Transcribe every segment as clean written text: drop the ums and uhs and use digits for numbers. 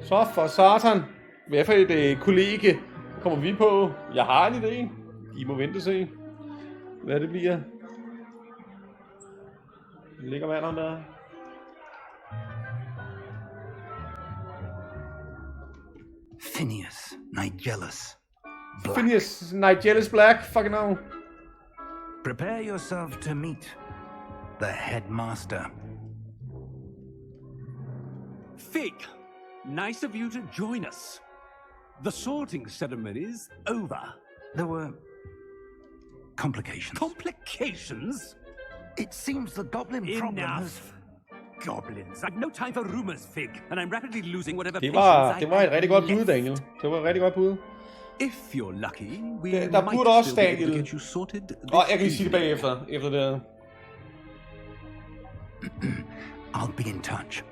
Så for satan. Hvad for et kollega kommer vi på? Jeg har en idé. I må vente og se, hvad det bliver. Ligger vanderen der. Phineas Nigellus Black. Phineas Nigellus Black. Fucking no. Prepare yourself to meet the headmaster. Fig, nice of you to join us. The sorting ceremony's over. There were complications. Complications? It seems the goblin problem has... Enough. Goblins. I've no time for rumors, Fig, and I'm rapidly losing whatever Det patience var I et rigtig godt bud, left. Daniel. Det var et rigtig godt bud. If you're lucky, we Der might burde også, still be able to Daniel. get you sorted this Og jeg kan lige sige det evening. bagefter, efter det. I'll be in touch.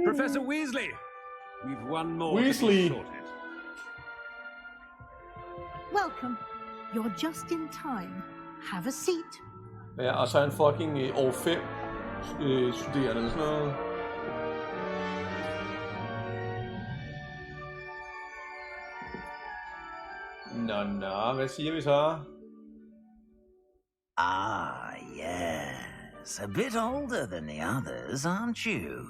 Professor Weasley, we've one more Weasley. to be sorted. Welcome. You're just in time. Have a seat. Ja, og så er en fucking år 5 studerende eller sådan noget. Nå, hvad siger vi så? Ah, yes. A bit older than the others, aren't you?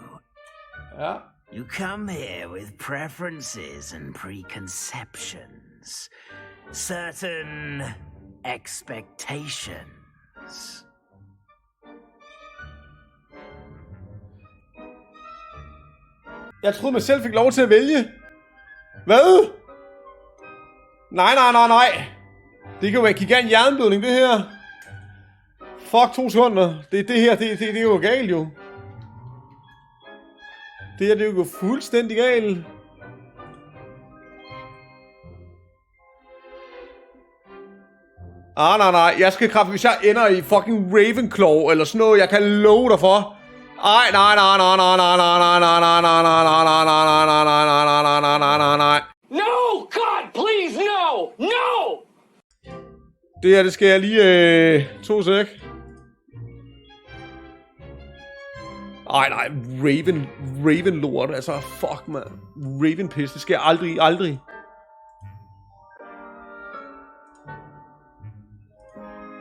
Ja, You come here with preferences and preconceptions. Certain expectations. jeg troede mig selv fik lov til at vælge. Hvad? Nej. Det kan jo være gigant jernblødning, det her. Fuck, 2 sekunder. Det her, det er jo galt jo. Det her, det er jo fuldstændig galt. Nej. Jeg skal kraft, hvis jeg ender i fucking Ravenclaw eller sådan noget, jeg kan love dig for. Nej. No! God, please, no! No! Det her, det skal jeg lige 2 sek. Nej, Raven lort, altså fuck man. Raven piss, det skal jeg aldrig.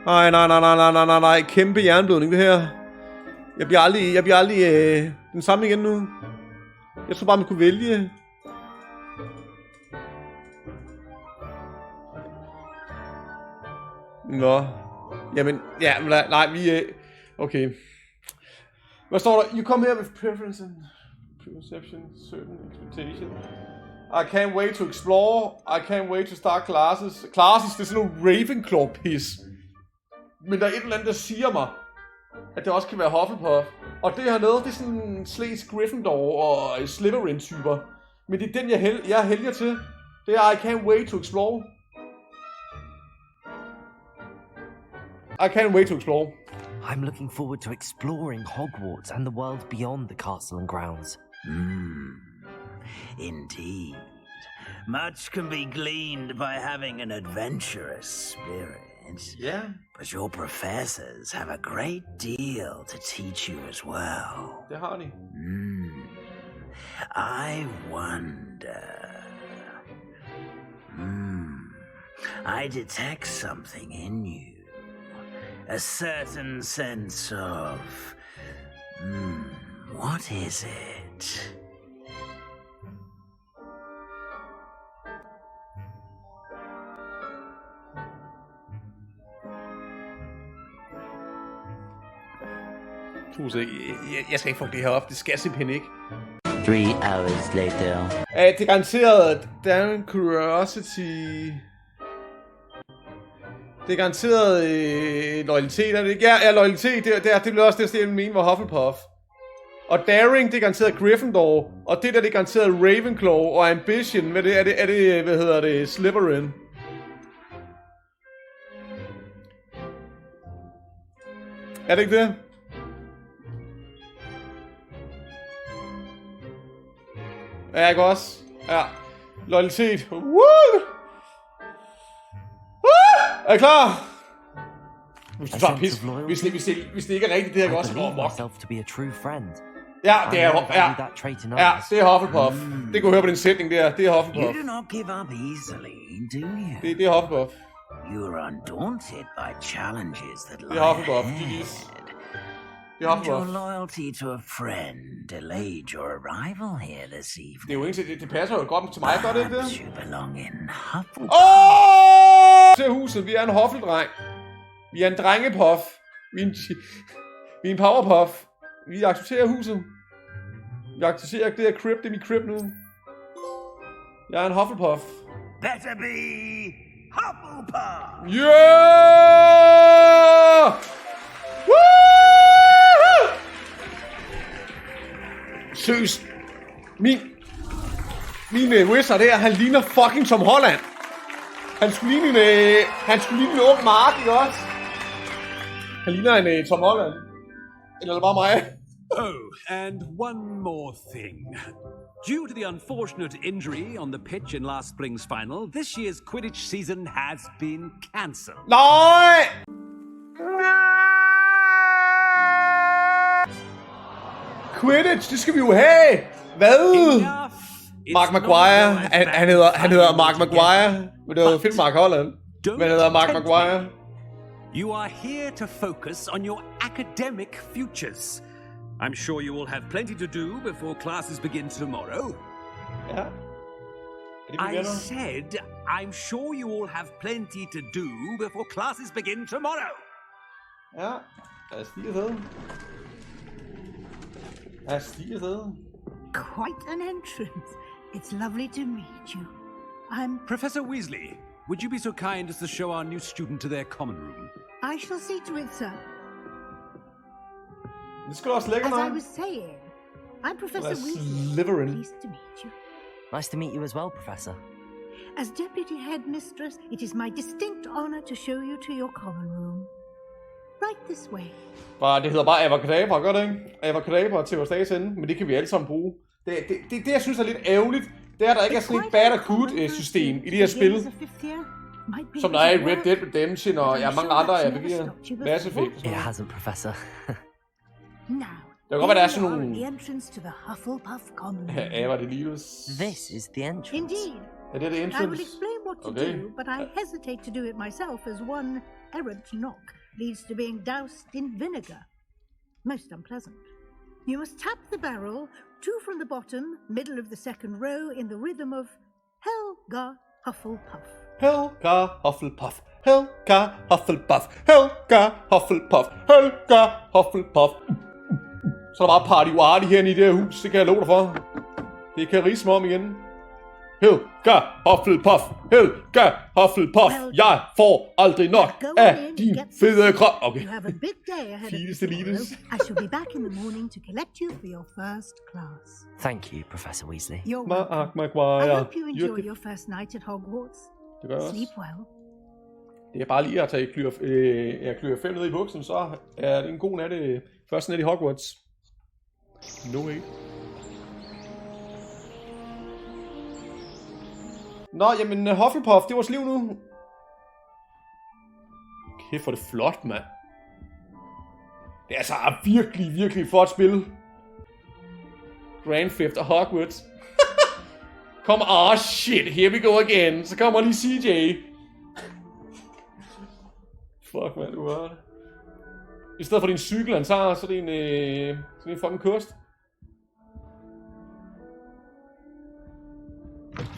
Nej, kæmpe jernblødning det her. Jeg bliver aldrig den samme igen nu. Jeg tror bare man kunne vælge. Nå. Jamen, ja, nej, vi okay. Hvad står der? You come here with preference and perception, certain expectation. I can't wait to explore. I can't wait to start classes. Classes, det er sådan noget Ravenclaw-pis. Men der er et eller andet, der siger mig, at det også kan være Hufflepuff. Og det hernede, det er sådan Slates Gryffindor og Slytherin-typer. Men det er den, jeg helger til. Det er I can't wait to explore. I can't wait to explore. I'm looking forward to exploring Hogwarts and the world beyond the castle and grounds. Indeed. Much can be gleaned by having an adventurous spirit. Yeah. But your professors have a great deal to teach you as well. Det har de. I wonder. I detect something in you. A certain sense of... what is it? Jeg skal ikke få det her op. Det skal jeg simpelthen ikke. 3 hours later. Det er garanteret Damn Curiosity. Det er garanteret loyalitet, er det ikke? Ja, loyalitet, det bliver også det, jeg mener var Hufflepuff. Og Daring, det er garanteret Gryffindor. Og det der, det er garanteret Ravenclaw. Og Ambition, hvad hedder det, Slytherin. Er det ikke det? Ja, ikke også? Ja. Loyalitet. Woo! Er I klar? Hvis du tager pis. Hvis det ikke er rigtigt, det her kan også gå amok. Ja, det er det er Hufflepuff. Det kunne høre på din sætning der. Det er You Hufflepuff. do not give up easily, do you? Det er Hufflepuff. You're undaunted by challenges that Det lie er Hufflepuff. ahead. Det er And your Hufflepuff. loyalty to a friend delayed your arrival here this Det er evening. jo ikke det passer jo godt til mig, gør det ikke Perhaps det? you belong in Hufflepuff. Til huset, vi er en Huffledreng. Vi er en drengepuff. Vi er en powerpuff. Vi accepterer huset. Vi accepterer det her crib, det er mit crib nu. Jeg er en Hufflepuff. Better be Hufflepuff! Yeah! Woo! Seriøst. Min wizard her, han ligner fucking Tom Holland. Han skulle ligne en ung Mark, ikke også? Han ligner en Tom Holland. Eller er det bare mig? Oh, and one more thing. Due to the unfortunate injury on the pitch in last spring's final, this year's Quidditch season has been cancelled. Nej! Quidditch, det skal vi jo have! Hvad? Mark Maguire. Han hedder Mark Maguire. Men det var fedt Mark Holland. Men han hedder Mark Maguire. You are here to focus on your academic futures. I'm sure you will have plenty to do before classes begin tomorrow. Ja. I said, I'm sure you all have plenty to do before classes begin tomorrow. Ja. Jeg stiger fed. Jeg stiger fed. Quite an entrance. It's lovely to meet you. I'm... Professor Weasley, would you be so kind as to show our new student to their common room? I shall see to it, sir. Det skal du også lægge As I mig. was saying, I'm Professor That's Weasley. Slytherin. Pleased to meet you. Nice to meet you as well, Professor. As Deputy Headmistress, it is my distinct honor to show you to your common room. Right this way. Bare, det hedder bare Avacadabra, gør det ikke? Avacadabra til vores dages ende, men det kan vi alle sammen bruge. Det jeg synes er lidt ærgerligt, det er, at der ikke er sådan et bad og good system i de her spil. Som der er i Red Dead Redemption og ja, mange andre RPG'er. Mass Effect og It sådan noget. hasn't, Professor. Now, Det kan godt være, der er here sådan we are nogle... at the entrance to the Hufflepuff common room. Ja, var det Livs? This is the entrance. Indeed. Er det I will entrance? explain what to Okay. do, but I hesitate to do it myself as one errant knock leads to being doused in vinegar. Most unpleasant. You must tap the barrel, 2 from the bottom, middle of the second row, in the rhythm of Helga Hufflepuff. Helga Hufflepuff. Helga Hufflepuff. Helga Hufflepuff. Helga Hufflepuff. Så er der bare party-warty herinde i det her hus, det kan jeg love dig for. Det kan riges mig om igen. Helga Hufflepuff. Helga Hufflepuff. Jeg får aldrig nok af din fede krop. Okay. You have a big day ahead of you Fetus deletus. tomorrow. I shall be back in the morning to collect you for your first class. Thank you, Professor Weasley. You're welcome. Mark I Maguire. hope you enjoy your first night at Hogwarts. Det gør jeg også. Sleep well. Det er bare lige at tage klør 5 ned i buksen, så er det en god nat. Første nat i Hogwarts. No way. Nå, jamen Hufflepuff, det var liv nu. Kæft, hvor er det flot, mand. Det er altså virkelig, virkelig flot spil. Grand Theft og Hogwarts. Kom, shit, here we go again. Så kommer lige CJ. Fuck, mand, du har det. I stedet for din cykel, han tager, så er det en fucking kost.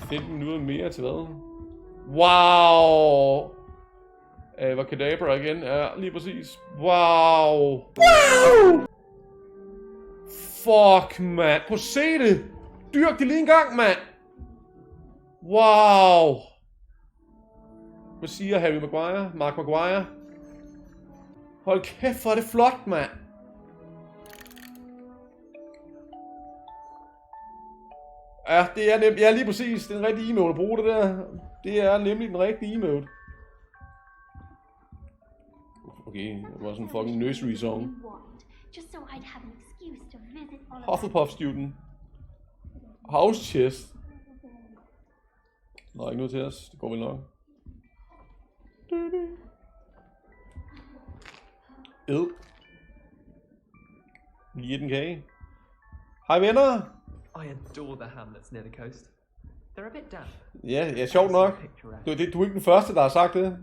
15 minutter mere til hvad? Wow! Avacadabra igen, ja, lige præcis. Wow! Wow! Fuck, mand. Prøv at se det! Dyrk det lige en gang, mand! Wow! Hvad siger Harry Maguire? Mark Maguire? Hold kæft, hvor er det flot, mand! Ja, det er nemt. Ja, lige præcis. Det er en rigtig emote at bruge det der. Det er nemlig den rigtige emote. Okay, det var sådan en fucking nursery song. Just so I'd have an excuse to visit all of Hufflepuff student. House chest. Nå, ikke noget til os. Det går vel nok. Lige den kage. Hej venner! I adore the hamlets near the coast. They're a bit damp. Ja, sjovt nok. Du er ikke den første, der har sagt det.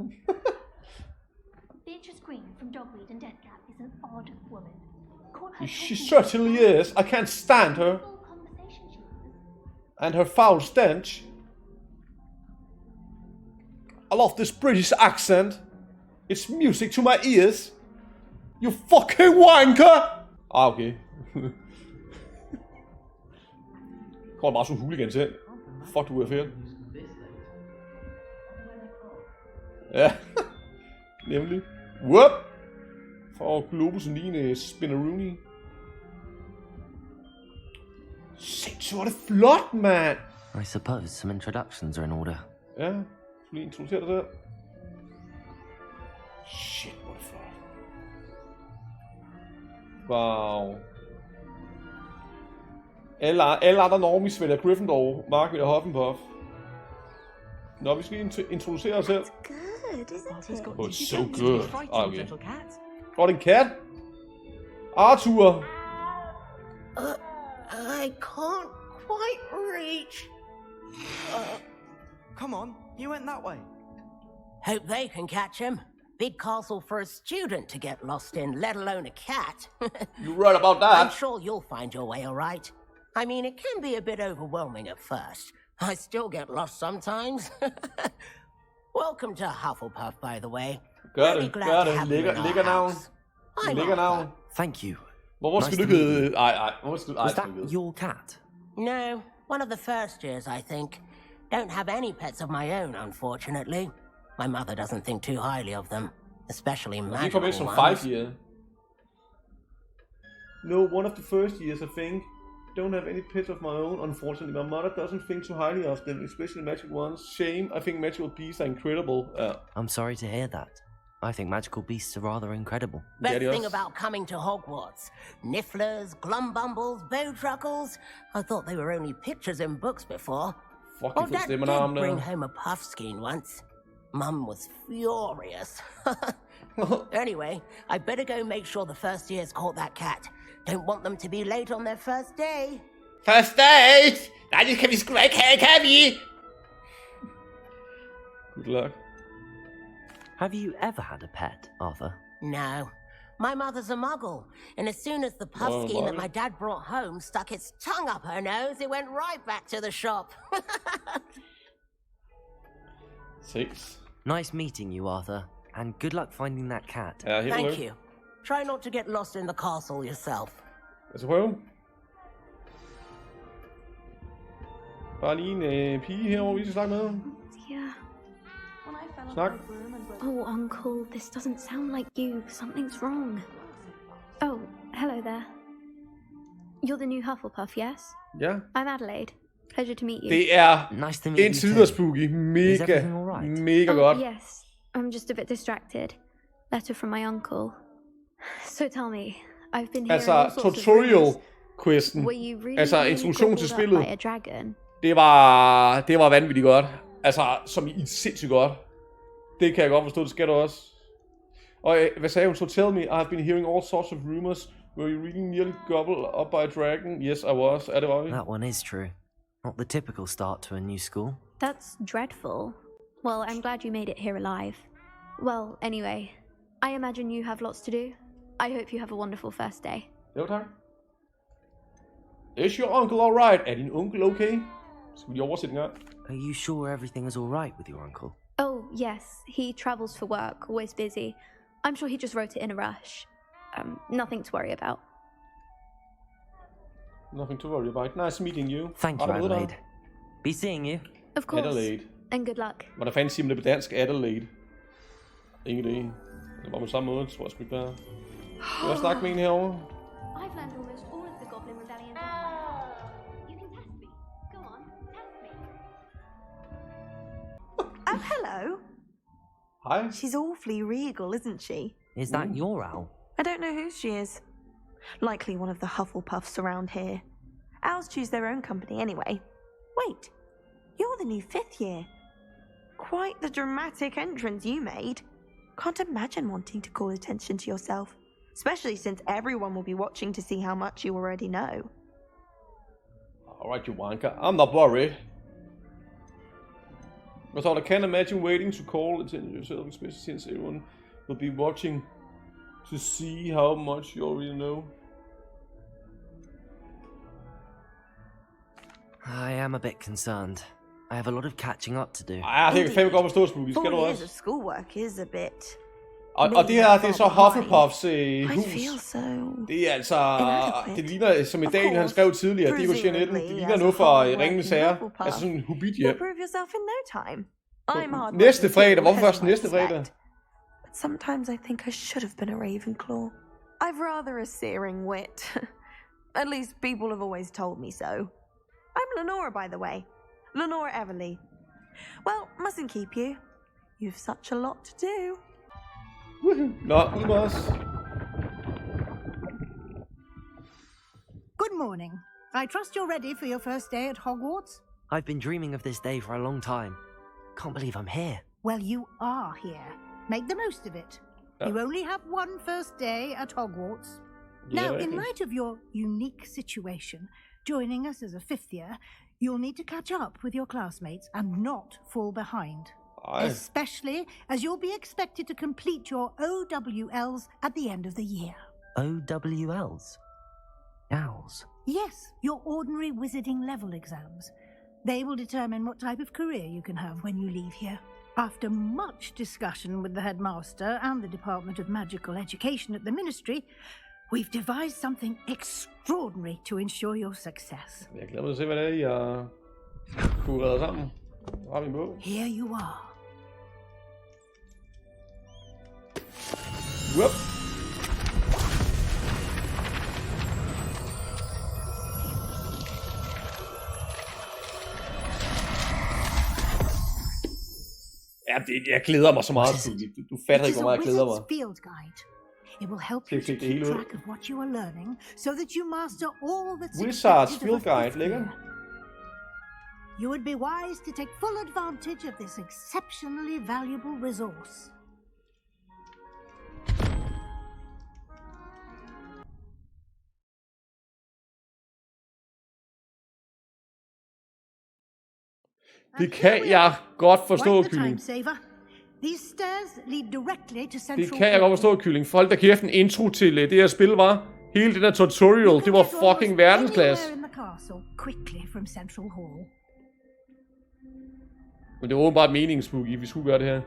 Beatrice Green from Dogweed and Deadgap is an odd woman. She certainly is. I can't stand her. And her foul stench. I love this British accent. It's music to my ears. You fucking wanker! Ah, okay. Kommer bare som hooligan selv. Fuck, du er fedt. Ja. Nemlig. Whoop! For Globusen lige en Spinneroonie. Sindssygt, hvor er det flot, mand! I suppose some introductions are in order. Ja, så lige introducere dig selv. Shit, hvor er det flot. Wow. Alle andre normies vælger Gryffindor, Mark vælger Hufflepuff. Nå, vi skal introducere os selv. Good, isn't it? Oh, it's so good. Ah, okay. Got en kat. Arthur. I can't quite reach. Come on, you went that way. Hope they can catch him. Big castle for a student to get lost in, let alone a cat. You're right about that. I'm sure you'll find your way all right. I mean, it can be a bit overwhelming at first. I still get lost sometimes. Welcome to Hufflepuff, by the way. Gør det. Lækker navn. Thank you. Hvorfor Nice skal to du meet ikke... Was that your cat? No, one of the first years, I think. Don't have any pets of my own, unfortunately. My mother doesn't think too highly of them, especially magical You come in from ones. 5 years. No, one of the first years, I think. Don't have any pets of my own, unfortunately. My mother doesn't think too highly of them, especially magic ones. Shame, I think magical beasts are incredible. I'm sorry to hear that. I think magical beasts are rather incredible. Best thing about coming to Hogwarts. Nifflers, Glumbumbles, Bowtruckles. I thought they were only pictures in books before. Fucking Dad did bring home a puffskein once. Mum was furious. Anyway, I better go make sure the first years caught that cat. Don't want them to be late on their first day. First date! Nej, det kan vi sgu ikke have, kan vi? Good luck. Have you ever had a pet, Arthur? No. My mother's a muggle, and as soon as the puffskein that my dad brought home stuck its tongue up her nose, it went right back to the shop. 6. Nice meeting you, Arthur. And good luck finding that cat. Ja, helt Thank you. Try not to get lost in the castle yourself. Jeg skal prøve. Bare lige en pige herovre, vi skal snakke med. Yeah. Snak. Oh, Uncle, this doesn't sound like you. Something's wrong. Oh, hello there. You're the new Hufflepuff, yes? Ja. I'm Adelaide. Pleasure to meet you. Det er Nice to meet you indtil too. videre spooky. Mega godt. Yes. I'm just a bit distracted. Letter from my uncle. So tell me, I've been hearing all Altså, sorts of tutorial rumors. questen. Were you really, Altså, really introduktion til gobbled up spillet. by a dragon? Det var vanvittigt godt. Altså, som i sindssygt godt. Det kan jeg godt forstå, det skal du også. Og hvad sagde hun? So tell me, I have been hearing all sorts of rumors. Were you really nearly gobbled up by a dragon? Yes, I was. Ja, det var vi. That one is true. Not the typical start to a new school. That's dreadful. Well, I'm glad you made it here alive. Well, anyway, I imagine you have lots to do. I hope you have a wonderful first day. Jo, tak. Is your uncle alright? Er din onkel okay? Skal vi lige oversætte en gang? Are you sure everything is alright with your uncle? Oh, yes, he travels for work, always busy. I'm sure he just wrote it in a rush. Nothing to worry about. Nothing to worry about. Nice meeting you. Thank you, Adelaide. Be seeing you. Of course. Adelaide. And good luck. Hvordan fanden siger man det på dansk? Adelaide. Ingen idé. Det var på samme måde, tror jeg sgu ikke være. Skal jeg snakke med en herovre? I've learned almost all of the Goblin Rebellion. You can test me. Go on, test me. Oh, hello. Hi. She's awfully regal, isn't she? Is that your owl? I don't know who she is. Likely one of the Hufflepuffs around here. Owls choose their own company anyway. Wait, you're the new 5th year. Quite the dramatic entrance you made. Can't imagine wanting to call attention to yourself, especially since everyone will be watching to see how much you already know. Alright, you wanker. I'm not worried. I thought I can't imagine waiting to call attention to yourself, especially since everyone will be watching to see how much you already know. I am a bit concerned. I have a lot of catching up to do. Ej, det kan fandme godt forstå, Spooky. Skal 4 du years også? of schoolwork is a bit... Og det her, det er så Hufflepuffs I hus. feel so... Det er altså... Det ligner, som i Daniel han skrev tidligere, det var Jeanette. Det ligner noget fra Ringenes Herre. Altså sådan en hobbit hjem. Prove yourself in no time. I'm hard. Næste fredag. Hvorfor først næste fredag? But sometimes I think I should have been a Ravenclaw. I've rather a searing wit. At least people have always told me so. I'm Lenora, by the way. Lenora Everly. Well, mustn't keep you. You've such a lot to do. Nå, ud med os. Good morning. I trust you're ready for your first day at Hogwarts? I've been dreaming of this day for a long time. Can't believe I'm here. Well, you are here. Make the most of it. You only have one first day at Hogwarts. Now, in light of your unique situation, joining us as a 5th year, you'll need to catch up with your classmates and not fall behind. Especially as you'll be expected to complete your OWLs at the end of the year. OWLs? Owls? Yes, your ordinary wizarding level exams. They will determine what type of career you can have when you leave here. After much discussion with the headmaster and the Department of Magical Education at the Ministry, we've devised something extraordinary to ensure your success. Jeg glæder mig til at se, hvad det er, I har kureret sammen. Here you are. Whoop. Ja, jeg glæder mig så meget. Du fatter ikke, hvor meget jeg glæder mig. Field guide. It will help you to keep track of what you are learning, so that you master all that's Wizards Field Guide, lækker. You would be wise to take full advantage of this exceptionally valuable resource. Det kan jeg godt forstå, Kylling. These stairs lead directly to Central. Det kan jeg godt forstå, Kylling. Folk, der kæft en intro til det her spil var. Hele det der tutorial, det var fucking verdensklasse. Men det var åbenbart meningen, Spooky, vi skulle gøre det her.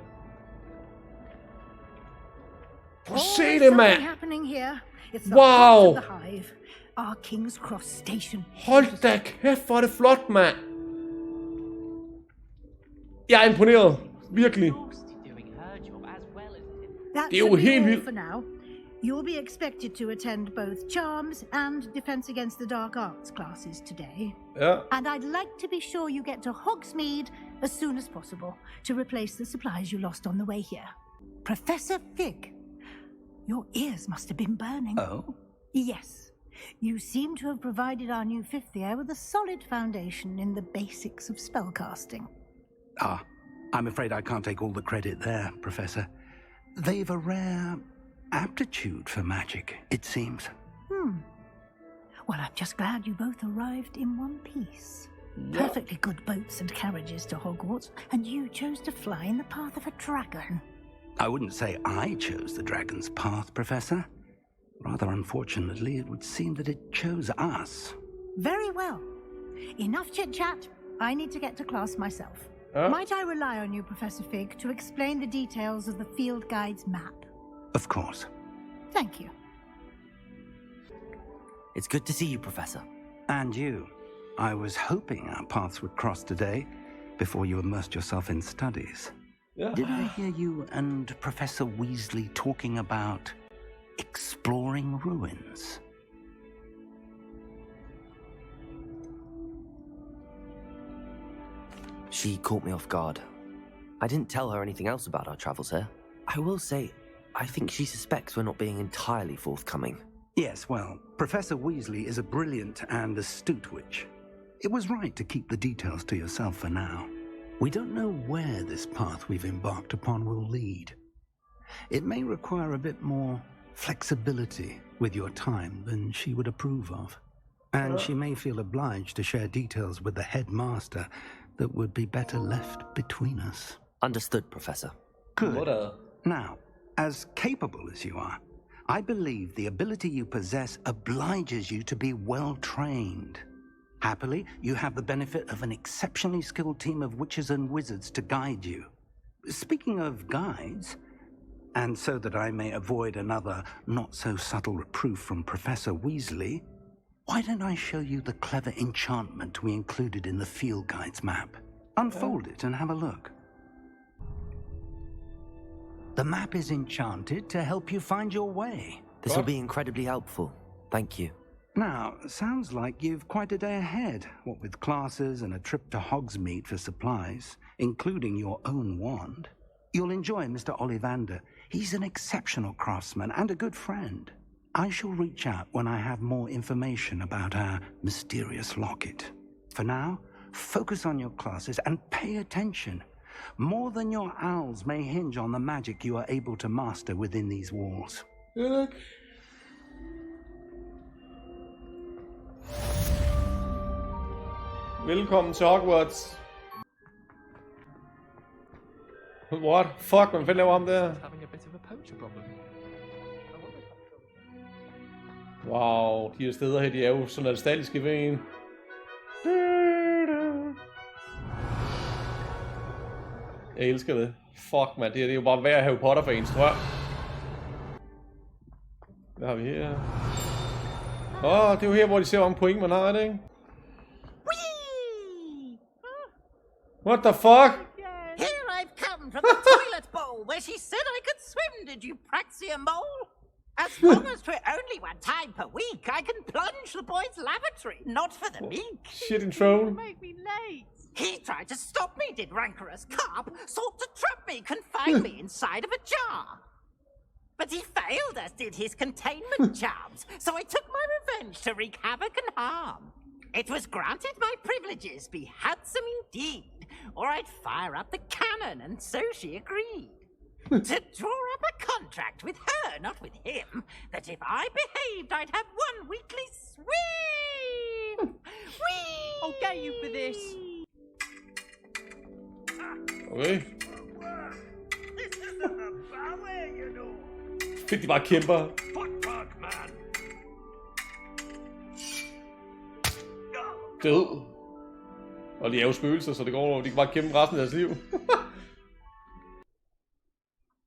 Prøv at se det, mand! Wow! Hold da kæft, hvor er det flot, mand! Jeg er imponeret. Virkelig. Det er jo helt vildt. You'll be expected to attend both Charms and Defense Against the Dark Arts classes today. Yeah. And I'd like to be sure you get to Hogsmeade as soon as possible to replace the supplies you lost on the way here. Professor Fig, your ears must have been burning. Oh? Yes. You seem to have provided our new 5th year with a solid foundation in the basics of spellcasting. Ah, I'm afraid I can't take all the credit there, Professor. They've a rare aptitude for magic, it seems. Well, I'm just glad you both arrived in one piece. Perfectly good boats and carriages to Hogwarts, and you chose to fly in the path of a dragon. I wouldn't say I chose the dragon's path, Professor. Rather unfortunately, it would seem that it chose us. Very well. Enough chit-chat. I need to get to class myself. Might I rely on you, Professor Fig, to explain the details of the field guide's map? Of course. Thank you. It's good to see you, Professor. And you. I was hoping our paths would cross today, before you immersed yourself in studies. Yeah. Did I hear you and Professor Weasley talking about exploring ruins? She caught me off guard. I didn't tell her anything else about our travels here. I will say, I think she suspects we're not being entirely forthcoming. Yes, well, Professor Weasley is a brilliant and astute witch. It was right to keep the details to yourself for now. We don't know where this path we've embarked upon will lead. It may require a bit more flexibility with your time than she would approve of. And she may feel obliged to share details with the headmaster that would be better left between us. Understood, Professor. Good. Now, as capable as you are, I believe the ability you possess obliges you to be well-trained. Happily, you have the benefit of an exceptionally skilled team of witches and wizards to guide you. Speaking of guides, and so that I may avoid another not-so-subtle reproof from Professor Weasley, why don't I show you the clever enchantment we included in the field guide's map? Unfold it and have a look. The map is enchanted to help you find your way. This will be incredibly helpful. Thank you. Now, sounds like you've quite a day ahead, what with classes and a trip to Hogsmeade for supplies, including your own wand. You'll enjoy Mr. Ollivander. He's an exceptional craftsman and a good friend. I shall reach out when I have more information about our mysterious locket. For now, focus on your classes and pay attention. More than your owls may hinge on the magic you are able to master within these walls. Look. Velkommen til Hogwarts. What? Fuck, hvad fanden laver ham der? Having a bit of a poacher problem. Wow, de her steder her, de er jo så nostalgiske ved en. Jeg elsker det. Fuck, man, det er jo bare værd at Harry Potter for ens, tror jeg. Hvad har vi her? Det er jo her, hvor de ser, hvor mange point man har, det, ikke? What the fuck? Here I've come from the toilet bowl where she said I could swim, did you praxia mole? As long as for only one time per week, I can plunge the boys' lavatory, not for the meek. Shit in troll. Make me late. He tried to stop me, did rancorous carp, sought to trap me, confine me inside of a jar. But he failed, as did his containment charms, so I took my revenge to wreak havoc and harm. It was granted my privileges be handsome indeed, or I'd fire up the cannon, and so she agreed. To draw up a contract with her, not with him, that if I behaved, I'd have one weekly swim. Whee! I'll get you for this. Okay. This isn't a ballet, you know. Fik de bare kæmper. Fuck, man. Død. Og de er jo spøgelser, så det går over. De kan bare kæmpe resten af deres liv.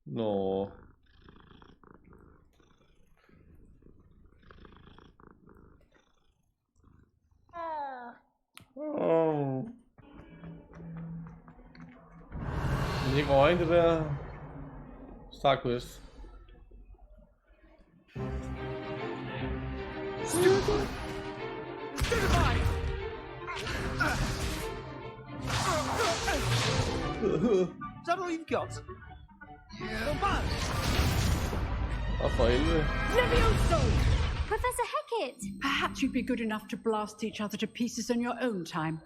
Nå. Det er ikke øjne, det der. Start quest. Is that all you've got? Yeah. Og for helvede. Professor Hecat! Perhaps you'd be good enough to blast each other to pieces on your own time.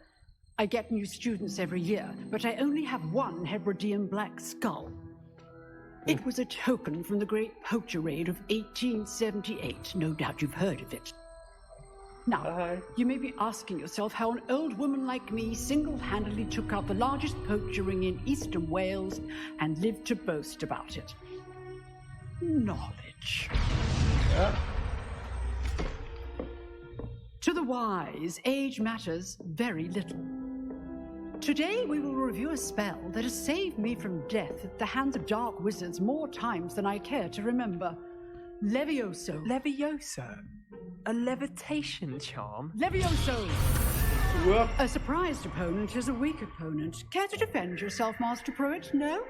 I get new students every year, but I only have one Hebridean black skull. It was a token from the Great Poacher Raid of 1878. No doubt you've heard of it. Now, you may be asking yourself how an old woman like me single-handedly took out the largest poacher ring in eastern Wales and lived to boast about it. Knowledge. Yeah. To the wise, age matters very little. Today we will review a spell that has saved me from death at the hands of dark wizards more times than I care to remember. Levioso. Levioso? A levitation charm? Levioso! A surprised opponent is a weak opponent. Care to defend yourself, Master Pruitt? No?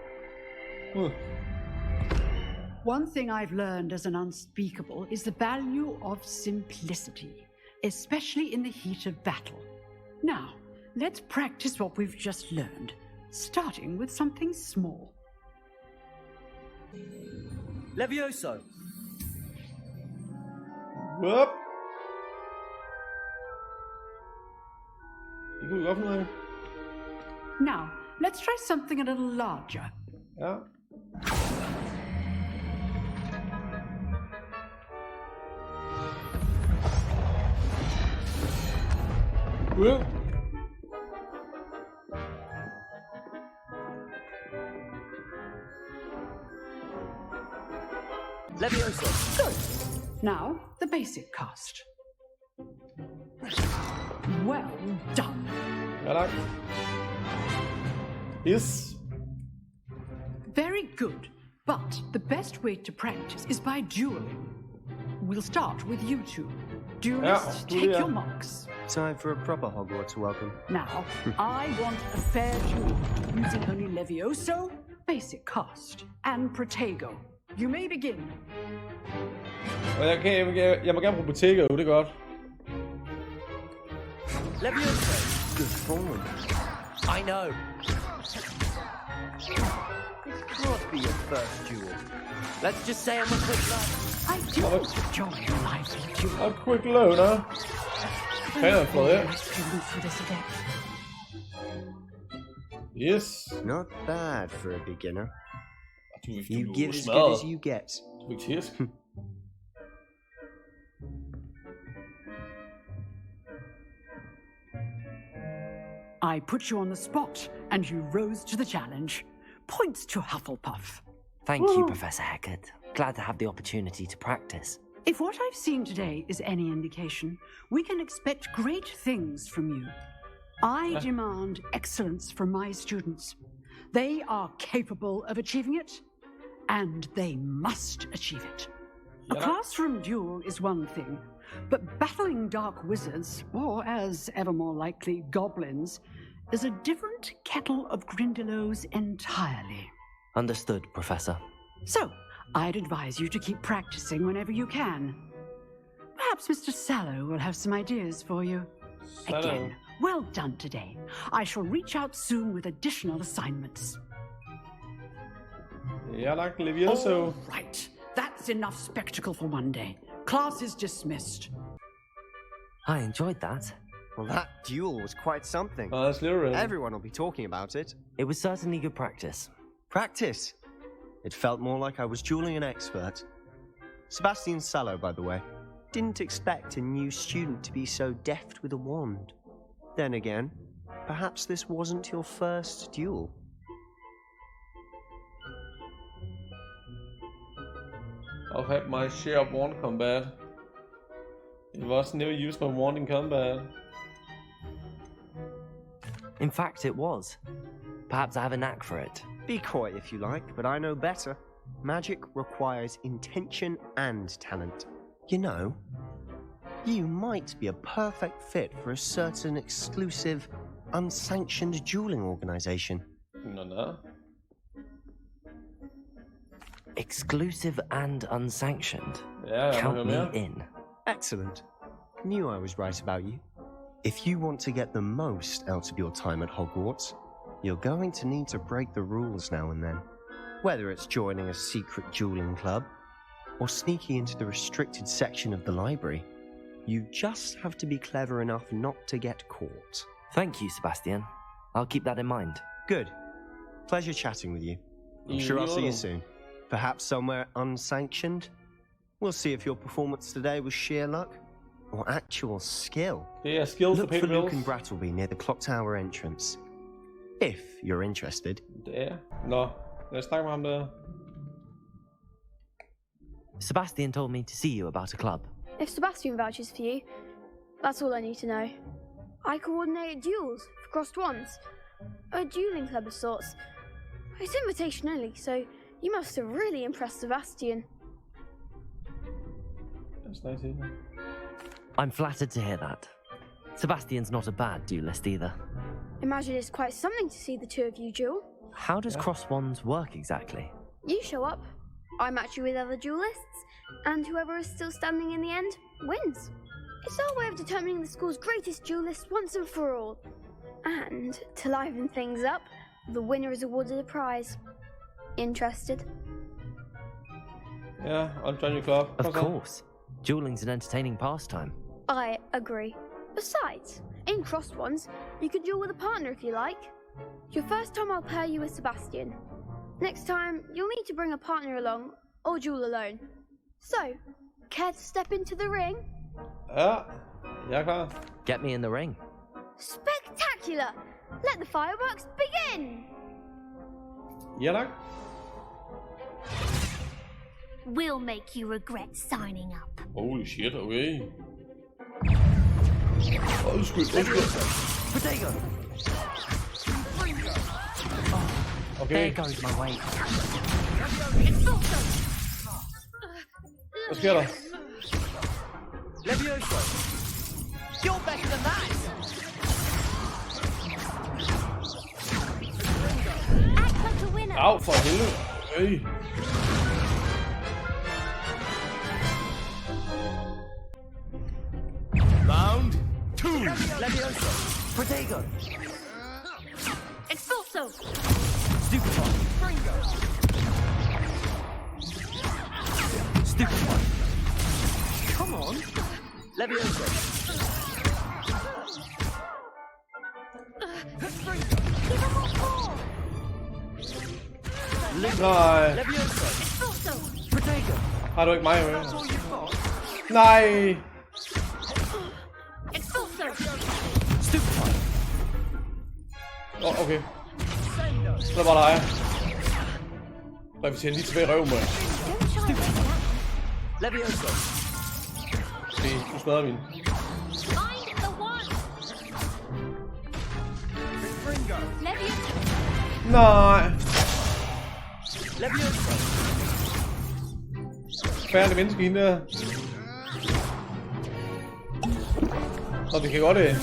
One thing I've learned as an unspeakable is the value of simplicity, especially in the heat of battle. Now, let's practice what we've just learned, starting with something small. Levioso! Whoop. Det kunne vi godt finde ud af. Now, let's try something a little larger. Ja. Whoop. Levioso. Good. Now, the basic cast. Well done. Ja, tak. Yes. Very good. But the best way to practice is by dueling. We'll start with you two. Duelists, take your marks. Time for a proper Hogwarts welcome. Now, I want a fair duel, using only Levioso, basic cast, and Protego. You may begin. Og jeg må gerne bruge Protego, det er godt. Levioso. Good form. I know. This can't be your first duel. Let's just say I'm a quick learner. I do enjoy a lively duel. A quick loader. Fair for it. Yes. Not bad for a beginner. You give as good as you get. I put you on the spot, and you rose to the challenge. Points to Hufflepuff. Thank you, Professor Hecat. Glad to have the opportunity to practice. If what I've seen today is any indication, we can expect great things from you. I demand excellence from my students. They are capable of achieving it, and they must achieve it. A classroom duel is one thing, but battling dark wizards, or as ever more likely, goblins, is a different kettle of Grindylows entirely. Understood, Professor. So, I'd advise you to keep practicing whenever you can. Perhaps Mr. Sallow will have some ideas for you. Again, well done today. I shall reach out soon with additional assignments. Jeg like Levioso. All right. That's enough spectacle for one day. Class is dismissed. I enjoyed that. Well, that duel was quite something. Oh, that's literal. Everyone will be talking about it. It was certainly good practice. Practice? It felt more like I was dueling an expert. Sebastian Sallow, by the way. Didn't expect a new student to be so deft with a wand. Then again, perhaps this wasn't your first duel. I've had my share of wand combat. It was never used my wand in combat. In fact, it was. Perhaps I have a knack for it. Be coy if you like, but I know better. Magic requires intention and talent. You know, you might be a perfect fit for a certain exclusive, unsanctioned dueling organization. No. Exclusive and unsanctioned. Yeah, count me in. Excellent. Knew I was right about you. If you want to get the most out of your time at Hogwarts, you're going to need to break the rules now and then. Whether it's joining a secret dueling club, or sneaking into the restricted section of the library, you just have to be clever enough not to get caught. Thank you, Sebastian. I'll keep that in mind. Good. Pleasure chatting with you. I'm sure I'll see you soon. Perhaps somewhere unsanctioned? We'll see if your performance today was sheer luck or actual skill. Yeah, skills Look to pay for the Luke bills. and Brattleby near the clock tower entrance. If you're interested. Ja. Nå, lad os snakke med ham der. Sebastian told me to see you about a club. If Sebastian vouches for you, that's all I need to know. I coordinate duels for crossed wands. A dueling club of sorts. It's invitation only, so you must have really impressed Sebastian. That's nice, isn't it? I'm flattered to hear that. Sebastian's not a bad duelist either. Imagine it's quite something to see the two of you duel. How does cross wands work exactly? You show up, I match you with other duelists, and whoever is still standing in the end wins. It's our way of determining the school's greatest duelist once and for all. And to liven things up, the winner is awarded a prize. Interested? Yeah, I'll join your club. Of course. Dueling's an entertaining pastime. I agree. Besides, in crossed ones, you could duel with a partner if you like. Your first time I'll pair you with Sebastian. Next time, you'll need to bring a partner along, or duel alone. So, care to step into the ring? Ja, jeg er klar. Get me in the ring. Spectacular! Let the fireworks begin! Ja, tak. We'll make you regret signing up. Holy shit, okay. Undskyld. Potato! Okay. There goes my weight. Hvad sker der? Levioso! You're better than that! Act like a winner. Au, for helvede. Hey. Round 2. Levioso! Potato! Expulso. Stupefy! Stupefy! Come on! Levioso! Give him more ball. Nej. Levioso! Expulso. Potato! Har du ikke mig med? That's all you've got? Nej. Expulso. Stupefy! Okay. Så er det bare dig. Reviser lige tilbage i røven, mand. Levioso! Se, du smadrer min. Find the one. Levioso. Nej. Levioso! Færdig menneske hende der. Så vi kan godt det.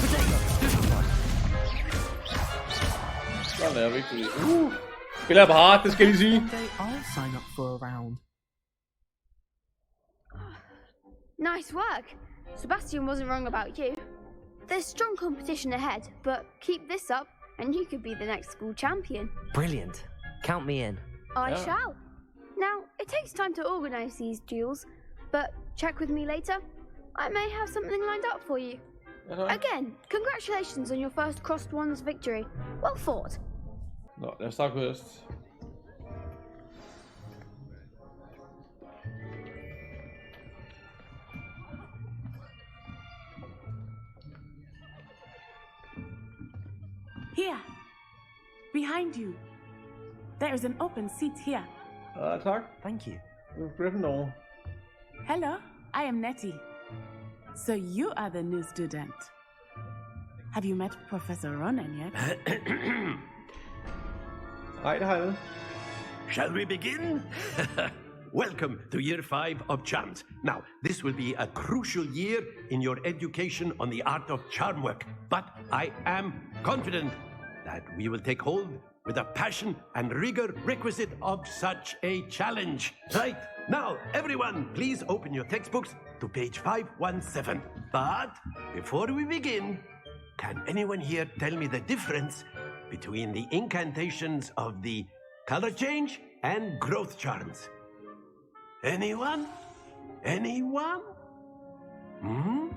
Sådan er vigtigt. Spiller på hard, det skal jeg lige sige. I'll sign up for a round. Nice work. Sebastian wasn't wrong about you. There's strong competition ahead, but keep this up and you could be the next school champion. Brilliant. Count me in. I shall. Now, it takes time to organize these duels, but check with me later. I may have something lined up for you. Again, congratulations on your first Crossed Ones victory. Well fought. Nå, lad os starte først. Here, behind you. There is an open seat here. Tak. Thank you. Gryffindor. Hello, I am Nettie. So you are the new student. Have you met Professor Ronan yet? Nej, det har jeg ikke. Shall we begin? Welcome to year 5 of charms. Now, this will be a crucial year in your education on the art of charm work, but I am confident that we will take hold with the passion and rigor requisite of such a challenge. Right, now, everyone, please open your textbooks to page 517. But before we begin, can anyone here tell me the difference between the incantations of the color change and growth charms? Anyone? Anyone? Hmm?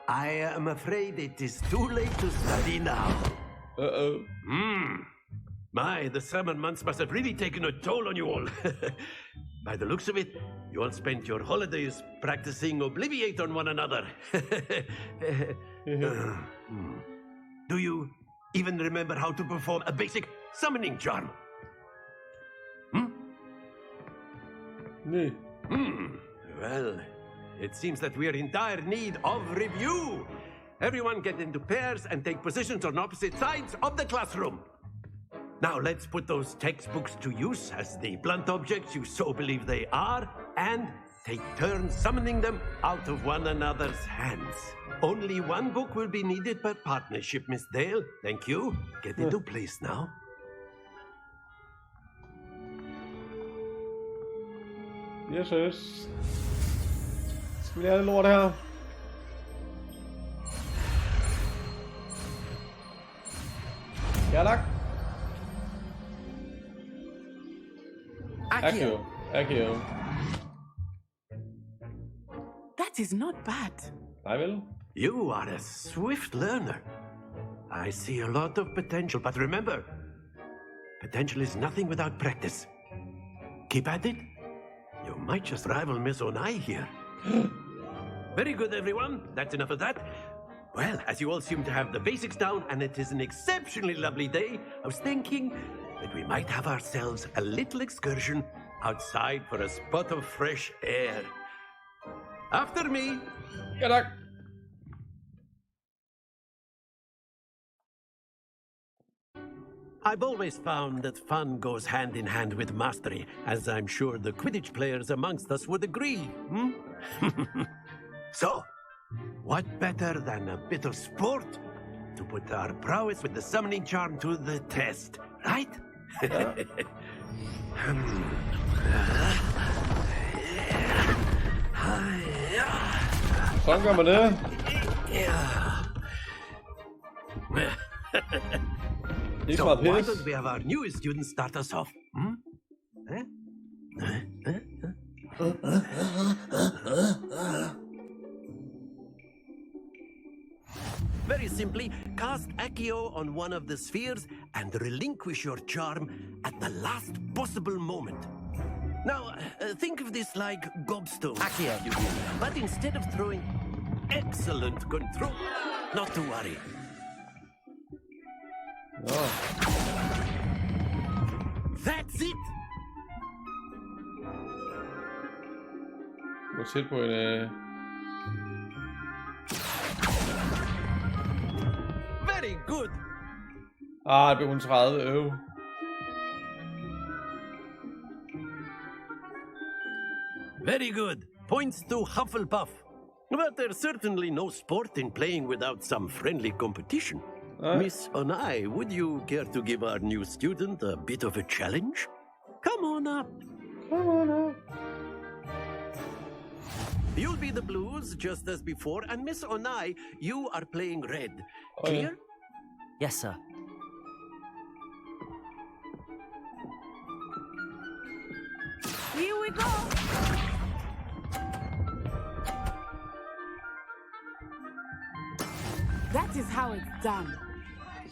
I am afraid it is too late to study now. Uh-oh. My, the summer months must have really taken a toll on you all. By the looks of it, you all spent your holidays practicing Obliviate on one another. Do you even remember how to perform a basic summoning charm? Well, it seems that we are in dire need of review. Everyone get into pairs and take positions on opposite sides of the classroom. Now let's put those textbooks to use as the blunt objects you so believe they are, and take turns summoning them out of one another's hands. Only one book will be needed per partnership, Miss Dale. Thank you. Get into place now. Yes, yes. Skal vi lære det lort her? Ja, tak. Accio. Accio. That is not bad. Nej vel? You are a swift learner. I see a lot of potential, but remember, potential is nothing without practice. Keep at it. You might just rival Miss Onai here. Very good, everyone. That's enough of that. Well, as you all seem to have the basics down, and it is an exceptionally lovely day, I was thinking that we might have ourselves a little excursion outside for a spot of fresh air. After me. Ja, tak. I've always found that fun goes hand in hand with mastery, as I'm sure the Quidditch players amongst us would agree. So, what better than a bit of sport to put our prowess with the summoning charm to the test, right? Sådan gør man det. So why don't we have our newest student start us off? Very simply, cast Accio on one of the spheres and relinquish your charm at the last possible moment. Now, think of this like gobstones. Accio, you will. But instead of throwing... Excellent control. Not to worry. Oh. That's it! Gå tæt på en... Very good! Det blev hun 30, Very good. Points to Hufflepuff. But there's certainly no sport in playing without some friendly competition. Miss Onai, would you care to give our new student a bit of a challenge? Come on up. Come on up. You'll be the blues, just as before, and Miss Onai, you are playing red. Clear? Yes, sir. Here we go. That is how it's done.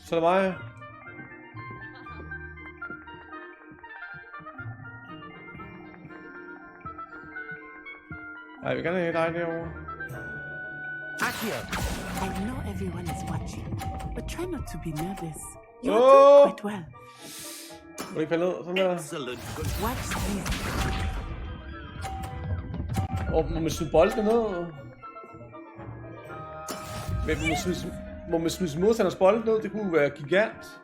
Så er det mig. Ej, vi kan have dig derovre. I know everyone is watching, but try not to be nervous. You're doing quite well. Må ikke falde ned, sådan der. Watch this. Må man smide bolden ned? Men må man smide modstanders bolden ned? Det kunne være gigant.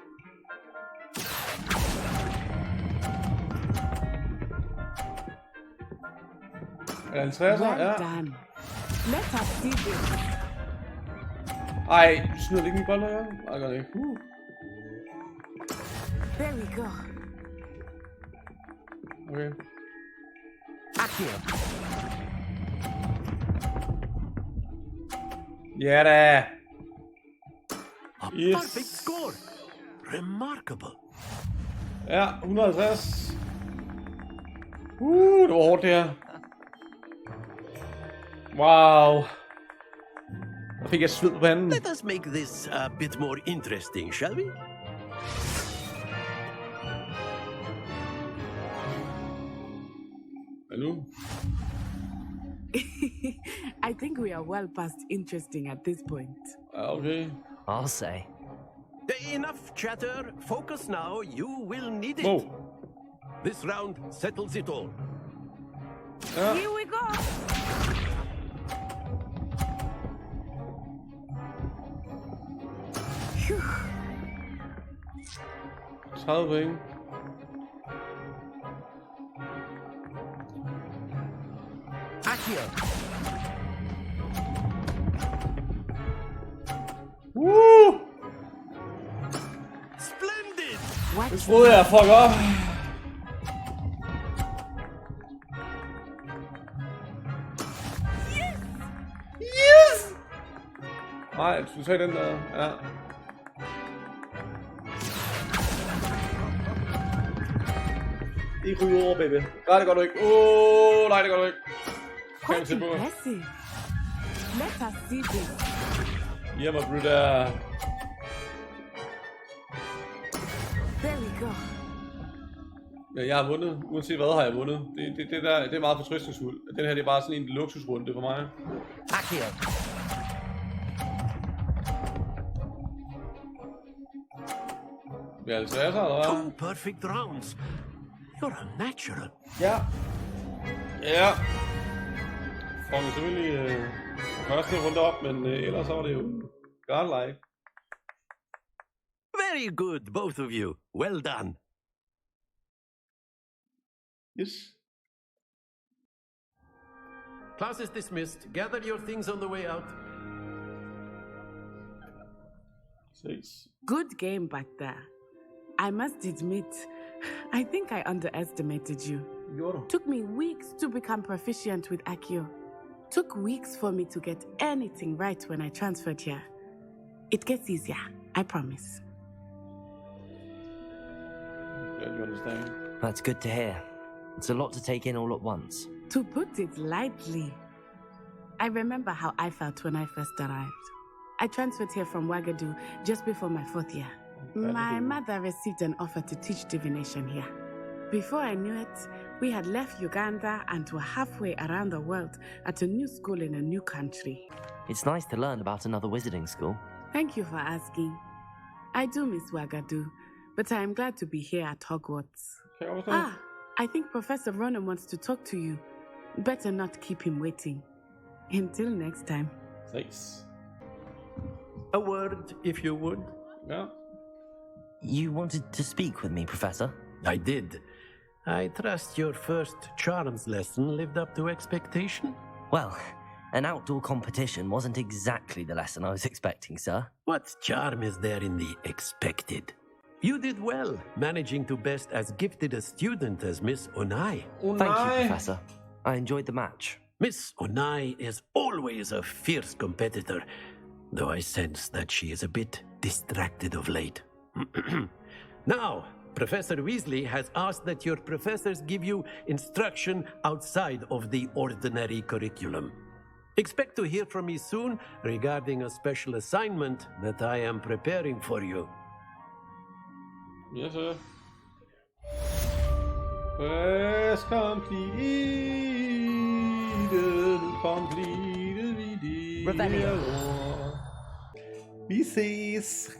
Er det 50'er? Ja. Let us see this. Ej, du smider ikke min bold, ja? Ej, gør det ikke. There we go. Okay. Ja da. Yes. Perfect score. Remarkable. Ja, 150. Det var hårdt det her. Wow. Der fik jeg sved på panden. Let us make this a bit more interesting, shall we? Hello? I think we are well past interesting at this point. Okay. I'll say. Enough chatter. Focus now. You will need it. Whoa. This round settles it all. Ja. Here we go. Phew. 30 point. Woo! Splendid! Det troede jeg, fuck op. Yes! Nej, du tager den der. Ja. Ikke ryge over, baby. Nej, det gør du ikke. Nej, det gør du ikke. Quite impressive. Let us see this. Ja, mig bruder. There we go. Ja, jeg har vundet. Uanset hvad har jeg vundet. Det er meget fortrøstningsfuldt. Den her det er bare sådan en luksusrunde for mig. Tak her. Vi er 50'er, eller hvad? 2 perfect rounds. You're a natural. Ja. Ja. Får vi selvfølgelig første runde op, men ellers så var det jo godlike. Very good, both of you. Well done. Yes. Class is dismissed. Gather your things on the way out. Ses. Good game back there. I must admit, I think I underestimated you. Took me weeks to become proficient with Accio. Took weeks for me to get anything right when I transferred here. It gets easier, I promise. Glad you understand. That's good to hear. It's a lot to take in all at once. To put it lightly, I remember how I felt when I first arrived. I transferred here from Ouagadougou just before my 4th year. My mother received an offer to teach divination here. Before I knew it, we had left Uganda and were halfway around the world at a new school in a new country. It's nice to learn about another wizarding school. Thank you for asking. I do miss Ouagadougou, but I am glad to be here at Hogwarts. I think Professor Ronan wants to talk to you. Better not keep him waiting. Until next time. Thanks. A word, if you would. Yeah. You wanted to speak with me, Professor? I did. I trust your first charms lesson lived up to expectation? Well, an outdoor competition wasn't exactly the lesson I was expecting, sir. What charm is there in the expected? You did well, managing to best as gifted a student as Miss Onai. Thank you, Professor. I enjoyed the match. Miss Onai is always a fierce competitor, though I sense that she is a bit distracted of late. Now, Professor Weasley has asked that your professors give you instruction outside of the ordinary curriculum. Expect to hear from me soon regarding a special assignment that I am preparing for you. Yes, sir. Quest completed. Completed. Revelio. Vi ses.